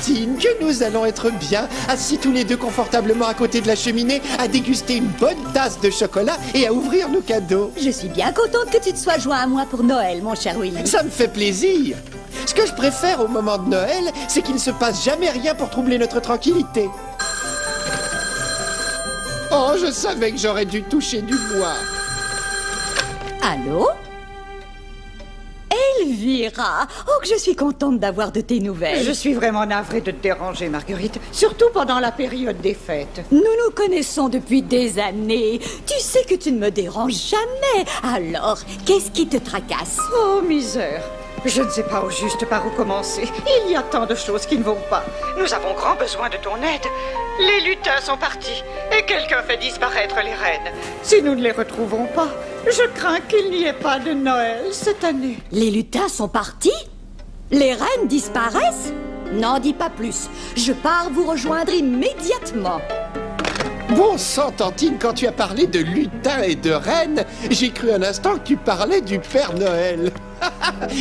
Tantine, que nous allons être bien, assis tous les deux confortablement à côté de la cheminée, à déguster une bonne tasse de chocolat et à ouvrir nos cadeaux. Je suis bien contente que tu te sois joint à moi pour Noël, mon cher Willy. Ça me fait plaisir. Ce que je préfère au moment de Noël, c'est qu'il ne se passe jamais rien pour troubler notre tranquillité. Oh, je savais que j'aurais dû toucher du bois. Allô? Elvira! Oh, que je suis contente d'avoir de tes nouvelles. Je suis vraiment navrée de te déranger, Marguerite. Surtout pendant la période des fêtes. Nous nous connaissons depuis des années. Tu sais que tu ne me déranges jamais. Alors, qu'est-ce qui te tracasse? Oh, misère. Je ne sais pas au juste par où commencer. Il y a tant de choses qui ne vont pas. Nous avons grand besoin de ton aide. Les lutins sont partis et quelqu'un fait disparaître les reines. Si nous ne les retrouvons pas, je crains qu'il n'y ait pas de Noël cette année. Les lutins sont partis? Les reines disparaissent? N'en dis pas plus. Je pars vous rejoindre immédiatement. Bon sang, Tantine, quand tu as parlé de lutins et de reines, j'ai cru un instant que tu parlais du Père Noël.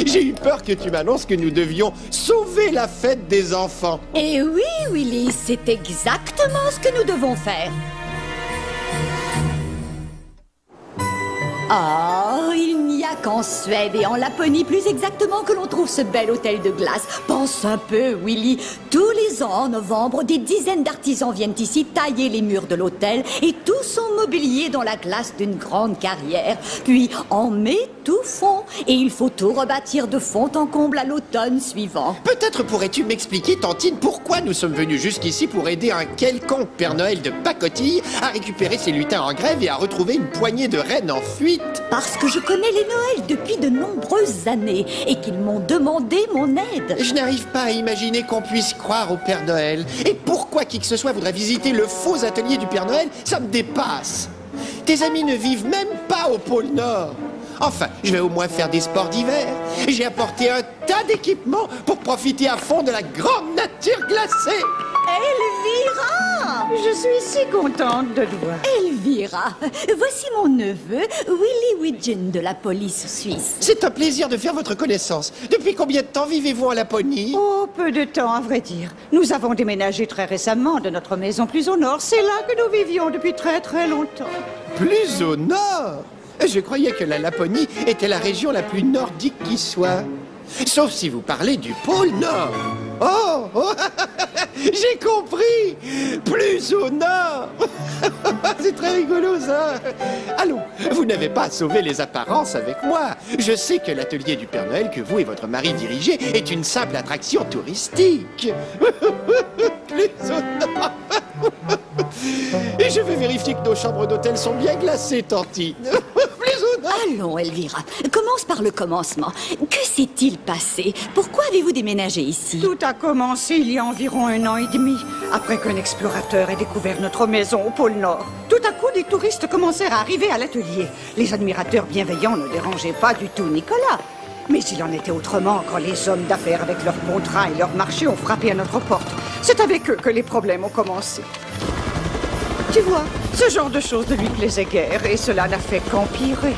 J'ai eu peur que tu m'annonces que nous devions sauver la fête des enfants. Et oui, Willy, c'est exactement ce que nous devons faire. Oh, il n'y a qu'en Suède et en Laponie plus exactement que l'on trouve ce bel hôtel de glace. Pense un peu, Willy. Tous les ans, en novembre, des dizaines d'artisans viennent ici tailler les murs de l'hôtel et tout son mobilier dans la glace d'une grande carrière. Puis, en mai, tout fond et il faut tout rebâtir de fond en comble à l'automne suivant. Peut-être pourrais-tu m'expliquer, Tantine, pourquoi nous sommes venus jusqu'ici pour aider un quelconque Père Noël de pacotille à récupérer ses lutins en grève et à retrouver une poignée de reines en fuite? Parce que je connais les Noëls depuis de nombreuses années et qu'ils m'ont demandé mon aide. Je n'arrive pas à imaginer qu'on puisse croire au Père Noël. Et pourquoi qui que ce soit voudrait visiter le faux atelier du Père Noël, ça me dépasse. Tes amis ne vivent même pas au pôle Nord. Enfin, je vais au moins faire des sports d'hiver. J'ai apporté un tas d'équipements pour profiter à fond de la grande nature glacée. Elvira! Je suis si contente de te voir. Elvira, voici mon neveu, Willy Widgeon de la police suisse. C'est un plaisir de faire votre connaissance. Depuis combien de temps vivez-vous en Laponie? Oh, peu de temps, à vrai dire. Nous avons déménagé très récemment de notre maison plus au nord. C'est là que nous vivions depuis très très longtemps. Plus au nord? Je croyais que la Laponie était la région la plus nordique qui soit. Sauf si vous parlez du pôle Nord. Oh, oh j'ai compris. Plus au nord. C'est très rigolo, ça. Allons, vous n'avez pas à sauver les apparences avec moi. Je sais que l'atelier du Père Noël que vous et votre mari dirigez est une simple attraction touristique. Plus au nord. Et je vais vérifier que nos chambres d'hôtel sont bien glacées, Tantine. Allons, Elvira, commence par le commencement. Que s'est-il passé? Pourquoi avez-vous déménagé ici? Tout a commencé il y a environ 1 an et demi, après qu'un explorateur ait découvert notre maison au pôle Nord. Tout à coup, des touristes commencèrent à arriver à l'atelier. Les admirateurs bienveillants ne dérangeaient pas du tout Nicolas. Mais il en était autrement quand les hommes d'affaires avec leurs contrats et leurs marchés ont frappé à notre porte. C'est avec eux que les problèmes ont commencé. Tu vois, ce genre de choses ne lui plaisait guère et cela n'a fait qu'empirer.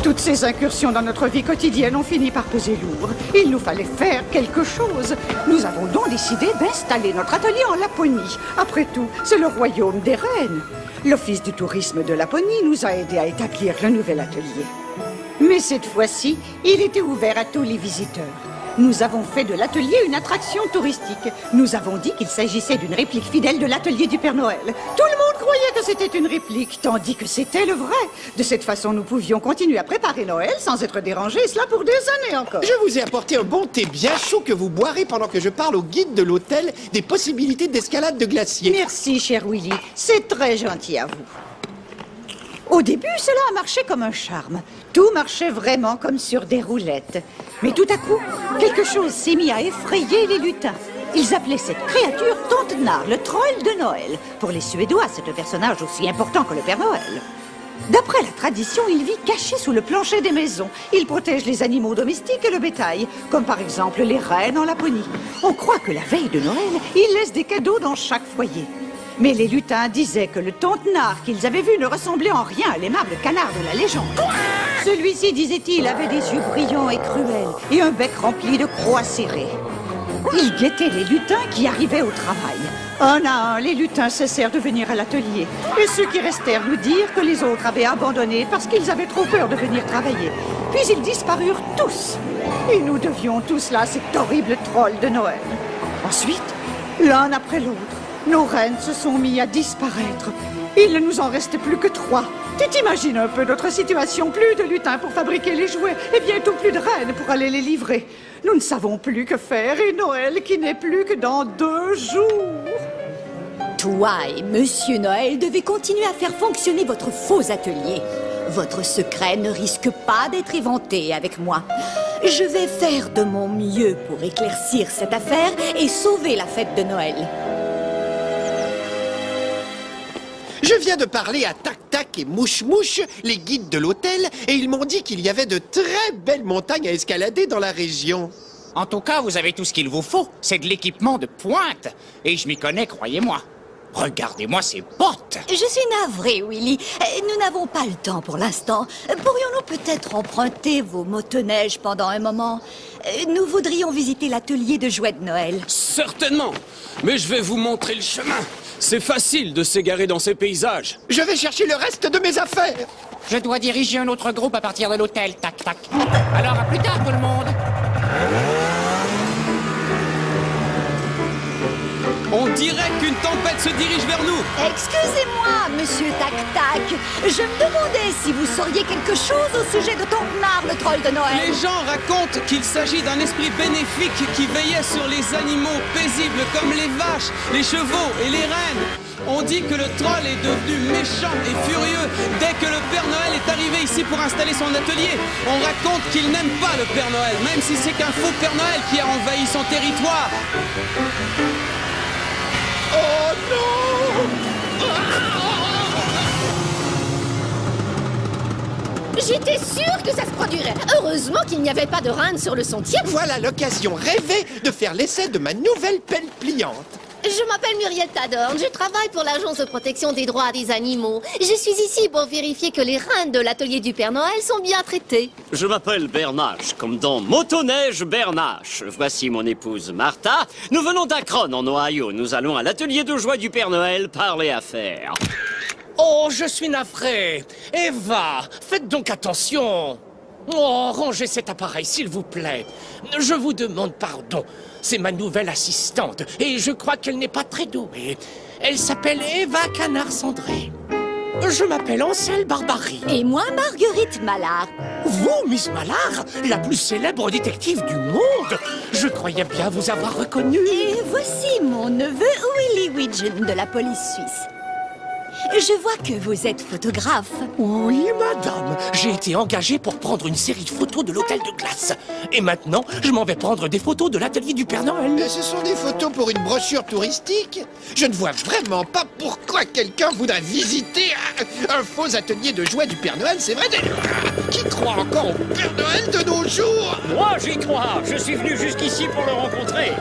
Toutes ces incursions dans notre vie quotidienne ont fini par peser lourd. Il nous fallait faire quelque chose. Nous avons donc décidé d'installer notre atelier en Laponie. Après tout, c'est le royaume des reines. L'Office du tourisme de Laponie nous a aidés à établir le nouvel atelier. Mais cette fois-ci, il était ouvert à tous les visiteurs. Nous avons fait de l'atelier une attraction touristique. Nous avons dit qu'il s'agissait d'une réplique fidèle de l'atelier du Père Noël. Tout le monde croyait que c'était une réplique, tandis que c'était le vrai. De cette façon, nous pouvions continuer à préparer Noël sans être dérangés, et cela pour des années encore. Je vous ai apporté un bon thé bien chaud que vous boirez pendant que je parle au guide de l'hôtel des possibilités d'escalade de glacier. Merci, cher Willy. C'est très gentil à vous. Au début, cela a marché comme un charme. Tout marchait vraiment comme sur des roulettes. Mais tout à coup, quelque chose s'est mis à effrayer les lutins. Ils appelaient cette créature Tomtenar, le troll de Noël. Pour les Suédois, c'est un personnage aussi important que le Père Noël. D'après la tradition, il vit caché sous le plancher des maisons. Il protège les animaux domestiques et le bétail, comme par exemple les reines en Laponie. On croit que la veille de Noël, il laisse des cadeaux dans chaque foyer. Mais les lutins disaient que le Tomtenar qu'ils avaient vu ne ressemblait en rien à l'aimable canard de la légende. Celui-ci, disait-il, avait des yeux brillants et cruels et un bec rempli de croix serrées. Ils guettaient les lutins qui arrivaient au travail. Un à un, les lutins cessèrent de venir à l'atelier. Et ceux qui restèrent nous dirent que les autres avaient abandonné parce qu'ils avaient trop peur de venir travailler. Puis ils disparurent tous. Et nous devions tout cela à cet horrible troll de Noël. Ensuite, l'un après l'autre, nos reines se sont mis à disparaître. Il ne nous en restait plus que 3. Tu t'imagines un peu notre situation? Plus de lutins pour fabriquer les jouets et bientôt plus de reines pour aller les livrer. Nous ne savons plus que faire et Noël qui n'est plus que dans 2 jours. Toi et Monsieur Noël devez continuer à faire fonctionner votre faux atelier. Votre secret ne risque pas d'être éventé avec moi. Je vais faire de mon mieux pour éclaircir cette affaire et sauver la fête de Noël. Je viens de parler à Tac-Tac et Mouche-Mouche, les guides de l'hôtel, et ils m'ont dit qu'il y avait de très belles montagnes à escalader dans la région. En tout cas, vous avez tout ce qu'il vous faut. C'est de l'équipement de pointe. Et je m'y connais, croyez-moi. Regardez-moi ces bottes. Je suis navrée, Willy. Nous n'avons pas le temps pour l'instant. Pourrions-nous peut-être emprunter vos motoneiges pendant un moment? Nous voudrions visiter l'atelier de jouets de Noël. Certainement. Mais je vais vous montrer le chemin. C'est facile de s'égarer dans ces paysages. Je vais chercher le reste de mes affaires. Je dois diriger un autre groupe à partir de l'hôtel. Tac, tac. Alors, à plus tard, tout le monde. On dirait qu'une tempête se dirige vers nous. Excusez-moi, Monsieur Tac-Tac. Je me demandais si vous sauriez quelque chose au sujet de Tonknar, le troll de Noël. Les gens racontent qu'il s'agit d'un esprit bénéfique qui veillait sur les animaux paisibles comme les vaches, les chevaux et les rennes. On dit que le troll est devenu méchant et furieux dès que le Père Noël est arrivé ici pour installer son atelier. On raconte qu'il n'aime pas le Père Noël, même si c'est qu'un faux Père Noël qui a envahi son territoire. Oh non! J'étais sûre que ça se produirait. Heureusement qu'il n'y avait pas de reine sur le sentier. Voilà l'occasion rêvée de faire l'essai de ma nouvelle pelle pliante. Je m'appelle Muriel Tadorn, je travaille pour l'Agence de protection des droits des animaux. Je suis ici pour vérifier que les reines de l'atelier du Père Noël sont bien traitées. Je m'appelle Bernache, comme dans Motoneige Bernache. Voici mon épouse Martha. Nous venons d'Akron, en Ohio. Nous allons à l'atelier de joie du Père Noël parler affaires. Oh, je suis navré. Eva, faites donc attention. Oh, rangez cet appareil, s'il vous plaît. Je vous demande pardon. C'est ma nouvelle assistante, et je crois qu'elle n'est pas très douée. Elle s'appelle Eva Canard-Cendré. Je m'appelle Ansel Barbary. Et moi, Marguerite Mallard. Vous, Miss Mallard, la plus célèbre détective du monde. Je croyais bien vous avoir reconnue. Et voici mon neveu Willy Widgeon de la police suisse. Je vois que vous êtes photographe. Oui, madame. J'ai été engagé pour prendre une série de photos de l'hôtel de glace. Et maintenant, je m'en vais prendre des photos de l'atelier du Père Noël. Mais ce sont des photos pour une brochure touristique. Je ne vois vraiment pas pourquoi quelqu'un voudrait visiter un faux atelier de jouets du Père Noël. C'est vrai, qui croit encore au Père Noël de nos jours? Moi, j'y crois. Je suis venu jusqu'ici pour le rencontrer.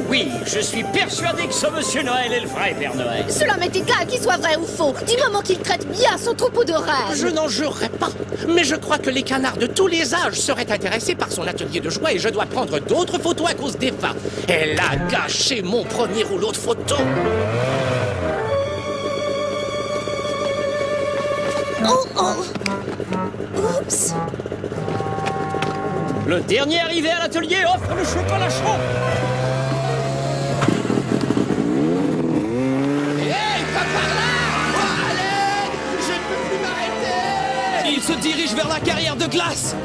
Oui, je suis persuadé que ce Monsieur Noël est le vrai Père Noël. Cela m'est égal qu'il soit vrai ou faux, du moment qu'il traite bien son troupeau de reines. Je n'en jurerai pas, mais je crois que les canards de tous les âges seraient intéressés par son atelier de jouets et je dois prendre d'autres photos à cause d'Eva. Elle a gâché mon premier rouleau de photos. Oups. Le dernier arrivé à l'atelier offre le chocolat chaud. Il se dirige vers la carrière de glace.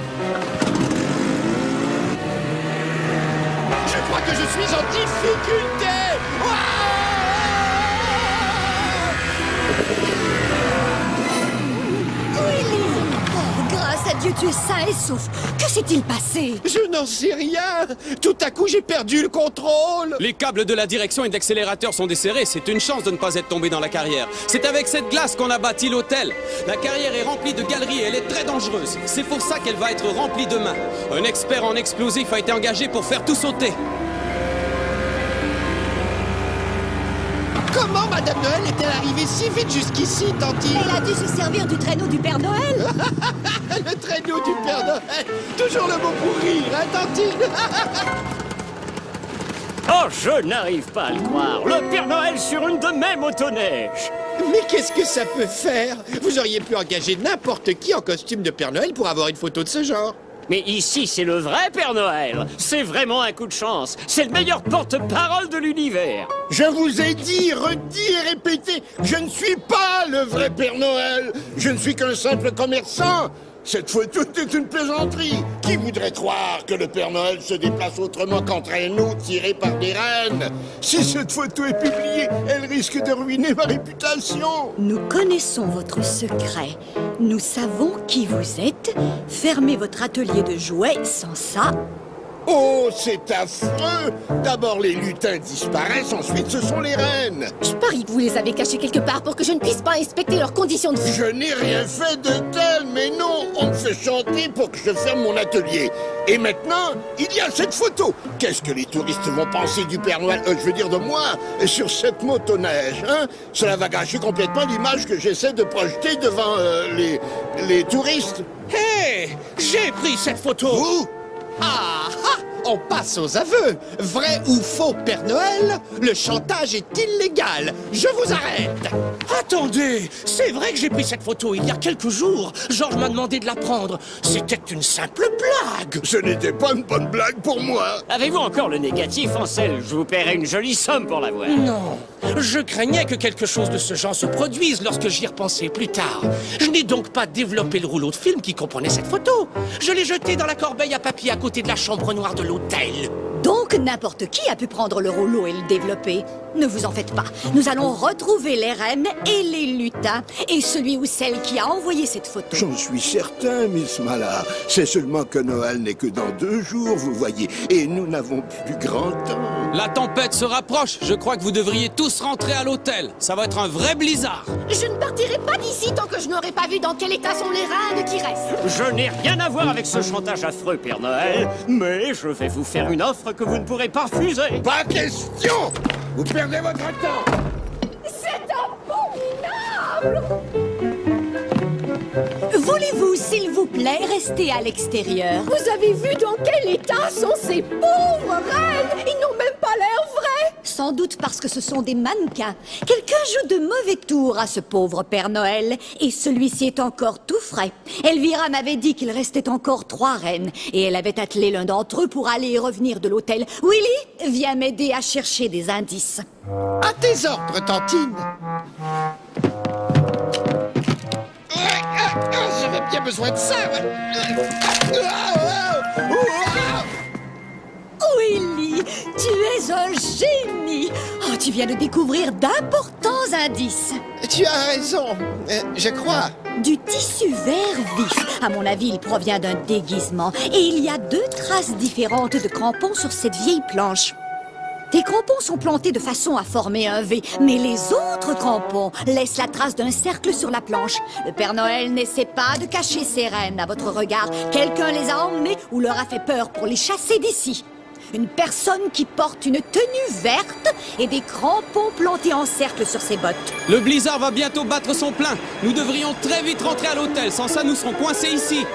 Je crois que je suis en difficulté. Willy! Oh, grâce à Dieu, tu es sain et sauf. Que s'est-il passé? Je n'en sais rien. Tout à coup, j'ai perdu le contrôle. Les câbles de la direction et de l'accélérateur sont desserrés. C'est une chance de ne pas être tombé dans la carrière. C'est avec cette glace qu'on a bâti l'hôtel. La carrière est remplie de galeries et elle est très dangereuse. C'est pour ça qu'elle va être remplie demain. Un expert en explosifs a été engagé pour faire tout sauter. Comment Madame Noël est-elle arrivée si vite jusqu'ici, Tantine? Elle a dû se servir du traîneau du Père Noël. Le traîneau du Père Noël. Toujours le mot pour rire, hein, Tantine? Oh, je n'arrive pas à le croire. Le Père Noël sur une de mes motoneiges. Mais qu'est-ce que ça peut faire? Vous auriez pu engager n'importe qui en costume de Père Noël pour avoir une photo de ce genre. Mais ici, c'est le vrai Père Noël. C'est vraiment un coup de chance. C'est le meilleur porte-parole de l'univers. Je vous ai dit, redit et répété, je ne suis pas le vrai Père Noël. Je ne suis qu'un simple commerçant. Cette photo est une plaisanterie. Qui voudrait croire que le Père Noël se déplace autrement qu'en traîneau tiré par des rennes? Si cette photo est publiée, elle risque de ruiner ma réputation. Nous connaissons votre secret. Nous savons qui vous êtes. Fermez votre atelier de jouets. Sans ça, Oh, c'est affreux. D'abord les lutins disparaissent, ensuite ce sont les rennes. Je parie que vous les avez cachés quelque part pour que je ne puisse pas inspecter leurs conditions de vie. Je n'ai rien fait de tel, mais non, on me fait chanter pour que je ferme mon atelier. Et maintenant, il y a cette photo. Qu'est-ce que les touristes vont penser du Père Noël, je veux dire de moi, sur cette motoneige, hein? Cela va gâcher complètement l'image que j'essaie de projeter devant les touristes. Hé, j'ai pris cette photo. Vous? Ah, ah, on passe aux aveux. Vrai ou faux Père Noël, le chantage est illégal. Je vous arrête. Attendez, c'est vrai que j'ai pris cette photo il y a quelques jours. Georges m'a demandé de la prendre. C'était une simple blague. Ce n'était pas une bonne blague pour moi. Avez-vous encore le négatif, Ansel? Je vous paierai une jolie somme pour l'avoir. Non, je craignais que quelque chose de ce genre se produise lorsque j'y repensais plus tard. Je n'ai donc pas développé le rouleau de film qui comprenait cette photo. Je l'ai jeté dans la corbeille à papier à côté de la chambre noire de l'hôtel. donc n'importe qui a pu prendre le rouleau et le développer. Ne vous en faites pas. Nous allons retrouver les rennes et les lutins et celui ou celle qui a envoyé cette photo. J'en suis certain, Miss Mallard. C'est seulement que Noël n'est que dans 2 jours, vous voyez, et nous n'avons plus grand temps. La tempête se rapproche. Je crois que vous devriez tous rentrer à l'hôtel. Ça va être un vrai blizzard. Je ne partirai pas d'ici tant que je n'aurai pas vu dans quel état sont les rennes qui restent. Je n'ai rien à voir avec ce chantage affreux, Père Noël, mais je vais vous faire une offre que vous ne pourrez pas refuser. Pas question! Vous perdez votre temps! C'est abominable! Voulez-vous, s'il vous plaît, rester à l'extérieur? Vous avez vu dans quel état sont ces pauvres rennes? Ils n'ont même pas l'air vrais! Sans doute parce que ce sont des mannequins. Quelqu'un joue de mauvais tours à ce pauvre Père Noël, et celui-ci est encore tout frais. Elvira m'avait dit qu'il restait encore 3 rennes, et elle avait attelé l'un d'entre eux pour aller et revenir de l'hôtel. Willy, viens m'aider à chercher des indices. À tes ordres, Tantine. J'avais bien besoin de ça. Willy, tu es un génie. Oh, tu viens de découvrir d'importants indices. Tu as raison, je crois. Du tissu vert vif. À mon avis, il provient d'un déguisement. Et il y a 2 traces différentes de crampons sur cette vieille planche. Tes crampons sont plantés de façon à former un V, mais les autres crampons laissent la trace d'un cercle sur la planche. Le Père Noël n'essaie pas de cacher ses rennes à votre regard. Quelqu'un les a emmenés ou leur a fait peur pour les chasser d'ici. Une personne qui porte une tenue verte et des crampons plantés en cercle sur ses bottes. Le blizzard va bientôt battre son plein. Nous devrions très vite rentrer à l'hôtel. Sans ça, nous serons coincés ici.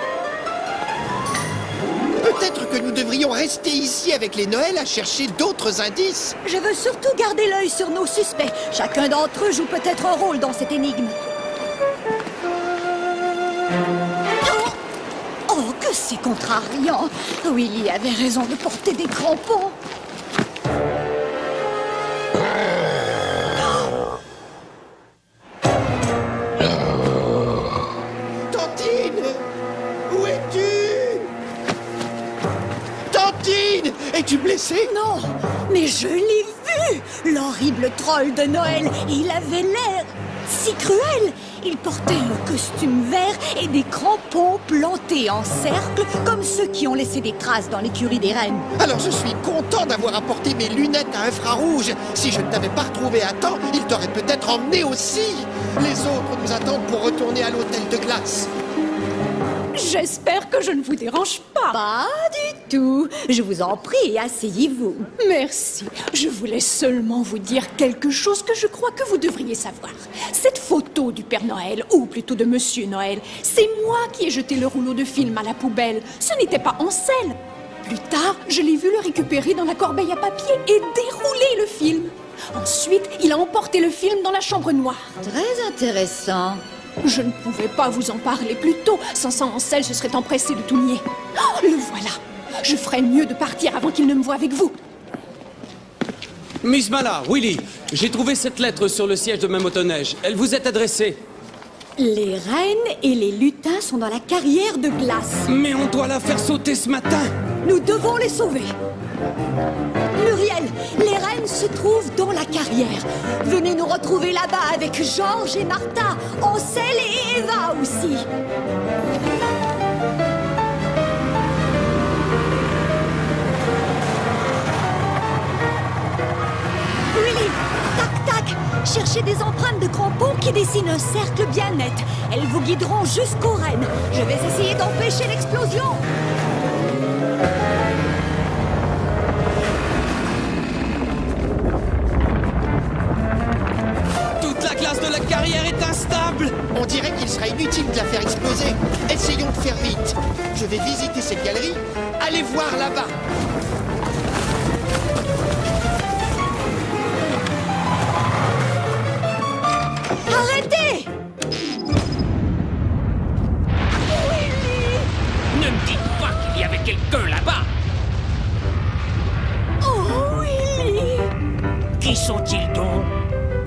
Peut-être que nous devrions rester ici avec les Noëls à chercher d'autres indices. Je veux surtout garder l'œil sur nos suspects. Chacun d'entre eux joue peut-être un rôle dans cette énigme. Oh, que c'est contrariant. Willy avait raison de porter des crampons. Tantine, où es-tu? Tantine, es-tu blessée? Non, mais je l'ai vu. L'horrible troll de Noël. Il avait l'air si cruel. Il portait un costume vert et des crampons plantés en cercle, comme ceux qui ont laissé des traces dans l'écurie des rennes. Alors je suis content d'avoir apporté mes lunettes à infrarouge. Si je ne t'avais pas retrouvé à temps, il t'aurait peut-être emmené aussi. Les autres nous attendent pour retourner à l'hôtel de glace. J'espère que je ne vous dérange pas. Pas du tout. Je vous en prie, asseyez-vous. Merci. Je voulais seulement vous dire quelque chose que je crois que vous devriez savoir. Cette photo du Père Noël, ou plutôt de Monsieur Noël, c'est moi qui ai jeté le rouleau de film à la poubelle. Ce n'était pas Ansel. Plus tard, je l'ai vu le récupérer dans la corbeille à papier et dérouler le film. Ensuite, il a emporté le film dans la chambre noire. Très intéressant. Je ne pouvais pas vous en parler plus tôt, sans ça Ansel se serait empressé de tout nier. Oh, le voilà. Je ferais mieux de partir avant qu'il ne me voie avec vous. Miss Mala, Willy, j'ai trouvé cette lettre sur le siège de ma motoneige. Elle vous est adressée. Les reines et les lutins sont dans la carrière de glace. Mais on doit la faire sauter ce matin. Nous devons les sauver. Muriel, les reines se trouvent dans la carrière. Venez nous retrouver là-bas avec Georges et Martha, Ansel et Eva aussi. Willy, tac-tac, cherchez des empreintes de crampons qui dessinent un cercle bien net. Elles vous guideront jusqu'aux reines. Je vais essayer d'empêcher l'explosion. La glace de la carrière est instable. On dirait qu'il serait inutile de la faire exploser. Essayons de faire vite. Je vais visiter cette galerie. Allez voir là-bas. Arrêtez! Ne me dites pas qu'il y avait quelqu'un là-bas. Oh, Willy! Qui sont-ils donc?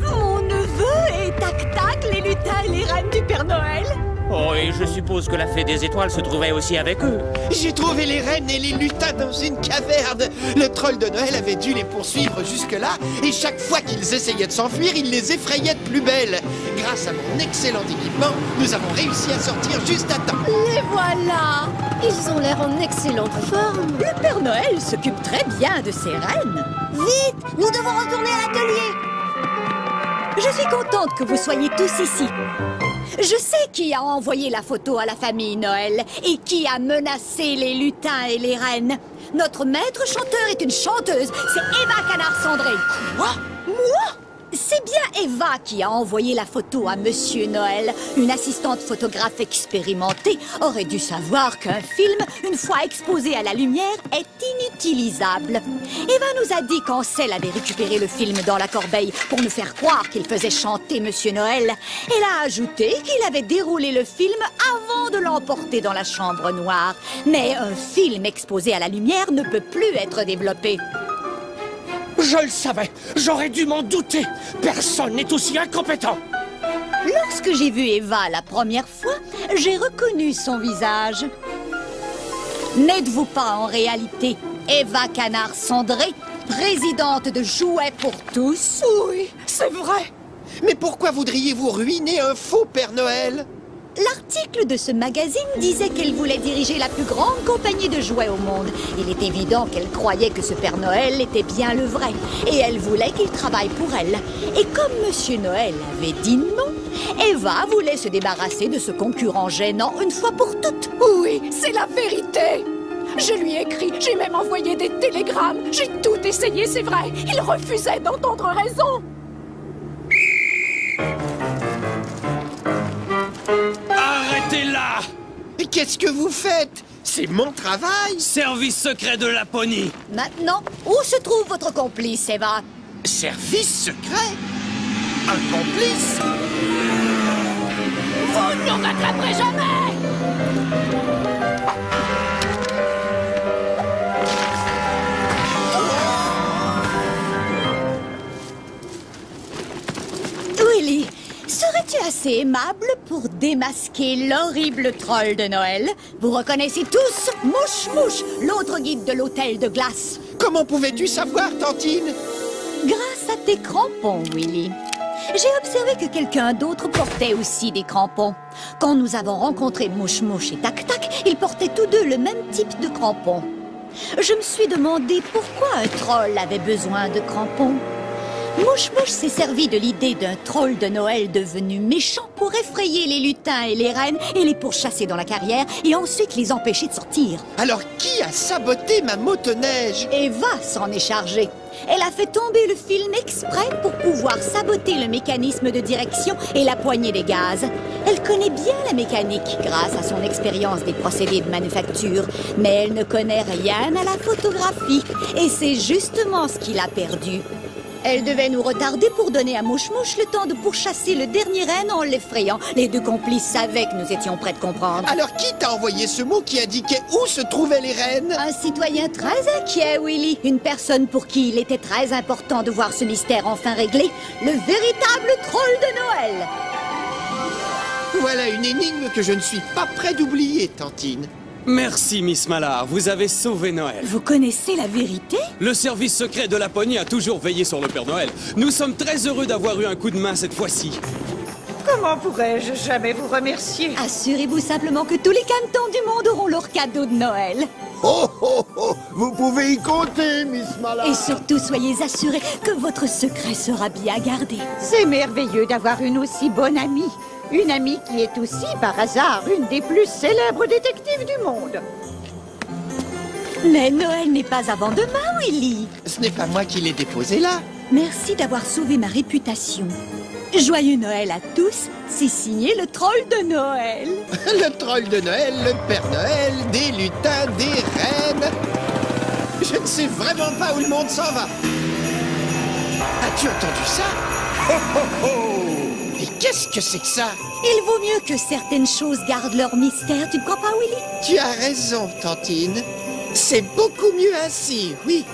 Mon neveu et tac-tac, les lutins et les reines du Père Noël. Oh, et je suppose que la fée des étoiles se trouvait aussi avec eux. J'ai trouvé les reines et les lutins dans une caverne. Le troll de Noël avait dû les poursuivre jusque-là, et chaque fois qu'ils essayaient de s'enfuir, il les effrayait de plus belle. Grâce à mon excellent équipement, nous avons réussi à sortir juste à temps. Les voilà. Ils ont l'air en excellente forme. Le Père Noël s'occupe très bien de ses reines. Vite, nous devons retourner à l'atelier. Je suis contente que vous soyez tous ici. Je sais qui a envoyé la photo à la famille Noël et qui a menacé les lutins et les reines. Notre maître chanteur est une chanteuse, c'est Eva Canard-Cendré. Quoi? Moi? C'est bien Eva qui a envoyé la photo à Monsieur Noël. Une assistante photographe expérimentée aurait dû savoir qu'un film, une fois exposé à la lumière, est inutilisable. Eva nous a dit qu'Ansel avait récupéré le film dans la corbeille pour nous faire croire qu'il faisait chanter Monsieur Noël. Elle a ajouté qu'il avait déroulé le film avant de l'emporter dans la chambre noire. Mais un film exposé à la lumière ne peut plus être développé. Je le savais. J'aurais dû m'en douter. Personne n'est aussi incompétent. Lorsque j'ai vu Eva la première fois, j'ai reconnu son visage. N'êtes-vous pas en réalité Eva Canard-Cendré, présidente de Jouets pour tous? Oui, c'est vrai. Mais pourquoi voudriez-vous ruiner un faux Père Noël? L'article de ce magazine disait qu'elle voulait diriger la plus grande compagnie de jouets au monde. Il est évident qu'elle croyait que ce Père Noël était bien le vrai. Et elle voulait qu'il travaille pour elle. Et comme Monsieur Noël avait dit non, Eva voulait se débarrasser de ce concurrent gênant une fois pour toutes. Oui, c'est la vérité. Je lui ai écrit, j'ai même envoyé des télégrammes. J'ai tout essayé, c'est vrai. Il refusait d'entendre raison. Arrêtez-la! Qu'est-ce que vous faites? C'est mon travail. Service secret de Laponie. Maintenant, où se trouve votre complice, Eva? Service secret? Un complice? Vous ne nous rattraperez jamais! Willy, serais-tu assez aimable pour démasquer l'horrible troll de Noël? Vous reconnaissez tous Mouche Mouche, l'autre guide de l'hôtel de glace. Comment pouvais-tu savoir, Tantine? Grâce à tes crampons, Willy. J'ai observé que quelqu'un d'autre portait aussi des crampons. Quand nous avons rencontré Mouche Mouche et Tac Tac, ils portaient tous deux le même type de crampons. Je me suis demandé pourquoi un troll avait besoin de crampons. Mouche-Mouche s'est servi de l'idée d'un troll de Noël devenu méchant pour effrayer les lutins et les reines et les pourchasser dans la carrière et ensuite les empêcher de sortir. Alors qui a saboté ma motoneige? Eva s'en est chargée. Elle a fait tomber le film exprès pour pouvoir saboter le mécanisme de direction et la poignée des gaz. Elle connaît bien la mécanique grâce à son expérience des procédés de manufacture, mais elle ne connaît rien à la photographie. Et c'est justement ce qu'il a perdu. Elle devait nous retarder pour donner à Mouche-Mouche le temps de pourchasser le dernier renne en l'effrayant. Les deux complices savaient que nous étions prêts de comprendre. Alors qui t'a envoyé ce mot qui indiquait où se trouvaient les rennes? Un citoyen très inquiet, Willy. Une personne pour qui il était très important de voir ce mystère enfin réglé. Le véritable troll de Noël. Voilà une énigme que je ne suis pas prêt d'oublier, Tantine. Merci, Miss Mallard, vous avez sauvé Noël. Vous connaissez la vérité? Le service secret de Laponie a toujours veillé sur le Père Noël. Nous sommes très heureux d'avoir eu un coup de main cette fois-ci. Comment pourrais-je jamais vous remercier? Assurez-vous simplement que tous les cantons du monde auront leur cadeau de Noël. Oh, oh, oh, vous pouvez y compter, Miss Mallard. Et surtout, soyez assurés que votre secret sera bien gardé. C'est merveilleux d'avoir une aussi bonne amie. Une amie qui est aussi, par hasard, une des plus célèbres détectives du monde. Mais Noël n'est pas avant demain, Willy. Ce n'est pas moi qui l'ai déposé là. Merci d'avoir sauvé ma réputation. Joyeux Noël à tous. C'est signé le troll de Noël. Le troll de Noël, le Père Noël, des lutins, des reines. Je ne sais vraiment pas où le monde s'en va. As-tu entendu ça? Oh, oh, oh. Mais qu'est-ce que c'est que ça? Il vaut mieux que certaines choses gardent leur mystère, tu ne crois pas, Willy? Tu as raison, Tantine. C'est beaucoup mieux ainsi, oui.